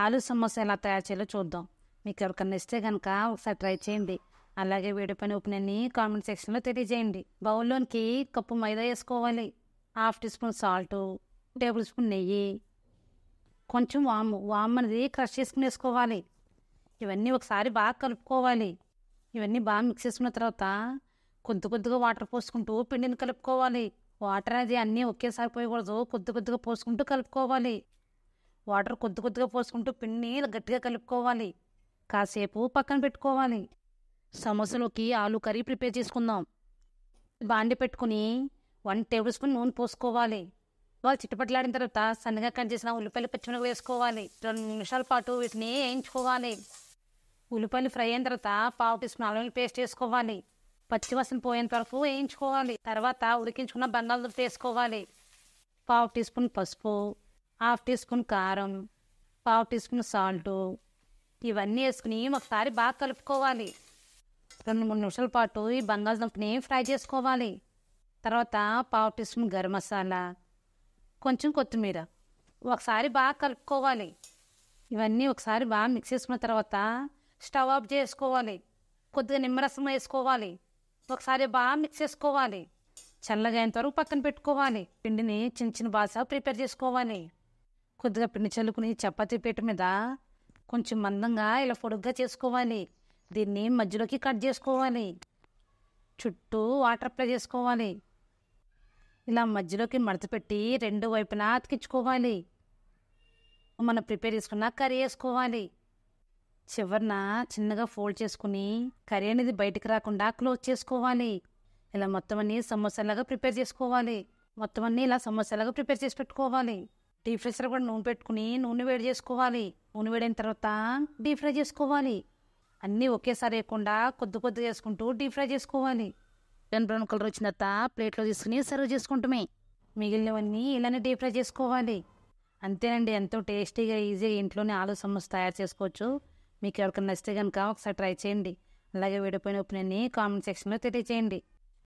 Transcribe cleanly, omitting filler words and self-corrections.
ఆలు సమోసా ఎలా తయారు చేయాలో చూద్దాం. మీకు ఎవరికన్నా ఇస్తే కనుక ఒకసారి ట్రై చేయండి. అలాగే వీడియో పైన ఒపీనియన్ని కామెంట్ సెక్షన్లో తెలియజేయండి. బౌల్లోనికి కప్పు మైదా వేసుకోవాలి, 1/2 teaspoon salt, 2 tablespoon నెయ్యి, కొంచెం వాము అనేది క్రష్ చేసుకుని వేసుకోవాలి. ఇవన్నీ ఒకసారి బాగా కలుపుకోవాలి. ఇవన్నీ బాగా మిక్స్ చేసుకున్న తర్వాత కొద్దిగా వాటర్ పోసుకుంటూ పిండిని కలుపుకోవాలి. వాటర్ అనేది అన్నీ ఒకేసారి పోయకూడదు, కొద్దిగా పోసుకుంటూ కలుపుకోవాలి. వాటర్ కొద్దిగా పోసుకుంటూ పిండిని గట్టిగా కలుపుకోవాలి. కాసేపు పక్కన పెట్టుకోవాలి. సమోసాలోకి ఆలు కర్రీ ప్రిపేర్ చేసుకుందాం. బాండి పెట్టుకుని 1 టేబుల్ స్పూన్ నూనె పోసుకోవాలి. వాళ్ళు చిట్టుపట్లాడిన తర్వాత సన్నగా కట్ చేసిన ఉల్లిపాయలు పచ్చిమిరపకాయలు వేసుకోవాలి. 2 నిమిషాల పాటు వీటిని వేయించుకోవాలి. ఉల్లిపాయలు ఫ్రై అయిన తర్వాత 1/2 టీ స్పూన్ అల్లం పేస్ట్ వేసుకోవాలి. పచ్చివాసన పోయేంత వరకు వేయించుకోవాలి. తర్వాత ఉడికించుకున్న బంగాళదుంప వేసుకోవాలి. 1/2 టీ స్పూన్ పసుపు, 1/2 టీ స్పూన్ కారం, 1/2 టీ స్పూన్ సాల్టు, ఇవన్నీ వేసుకుని ఒకసారి బాగా కలుపుకోవాలి. 2-3 నిమిషాల పాటు ఈ బంగాళదుంపని ఫ్రై చేసుకోవాలి. తర్వాత 1/2 టీ స్పూన్ గరం మసాలా, కొంచెం కొత్తిమీర ఒకసారి బాగా కలుపుకోవాలి. ఇవన్నీ ఒకసారి బాగా మిక్స్ చేసుకున్న తర్వాత స్టవ్ ఆఫ్ చేసుకోవాలి. కొద్దిగా నిమ్మరసం వేసుకోవాలి. ఒకసారి బాగా మిక్స్ చేసుకోవాలి. చల్లగా అయ్యేంత వరకు పక్కన పెట్టుకోవాలి. పిండిని చిన్న బాల్స్ ప్రిపేర్ చేసుకోవాలి. కొద్దిగా పిండి చల్లుకుని చపాతీ పీట మీద కొంచెం మందంగా ఇలా పొడుగ్గా చేసుకోవాలి. దీన్ని మధ్యలోకి కట్ చేసుకోవాలి. చుట్టూ వాటర్ అప్లై చేసుకోవాలి. ఇలా మధ్యలోకి మడత పెట్టి 2 వైపులా అతికించుకోవాలి. మనం ప్రిపేర్ చేసుకున్న కర్రీ వేసుకోవాలి. చివరన చిన్నగా ఫోల్డ్ చేసుకుని కర్రీ అనేది బయటికి రాకుండా క్లోజ్ చేసుకోవాలి. ఇలా మొత్తం అన్నీ సమోసాలాగా ప్రిపేర్ చేసుకోవాలి. మొత్తం అన్నీ ఇలా సమోసాలాగా ప్రిపేర్ చేసి పెట్టుకోవాలి. డీప్ ఫ్రైస్లో కూడా నూనె పెట్టుకుని నూనె వేడి చేసుకోవాలి. నూనె వేడైన తర్వాత డీప్ ఫ్రై చేసుకోవాలి. అన్నీ ఒకేసారి వేయకుండా కొద్దిగా వేసుకుంటూ డీప్ ఫ్రై చేసుకోవాలి. బ్రౌన్ కలర్ వచ్చిన తర్వాత ప్లేట్లో తీసుకుని సర్వ్ చేసుకుంటామే. మిగిలినవన్నీ ఇలానే డీప్ ఫ్రై చేసుకోవాలి. అంతేనండి, ఎంతో టేస్టీగా ఈజీగా ఇంట్లోనే ఆలు సమోసా తయారు చేసుకోవచ్చు. మీకు ఎవరికైనా నచ్చితే కనుక ఒకసారి ట్రై చేయండి. అలాగే వీడియో పైన ఒపీనియన్ని కామెంట్ సెక్షన్లో తెలియజేయండి.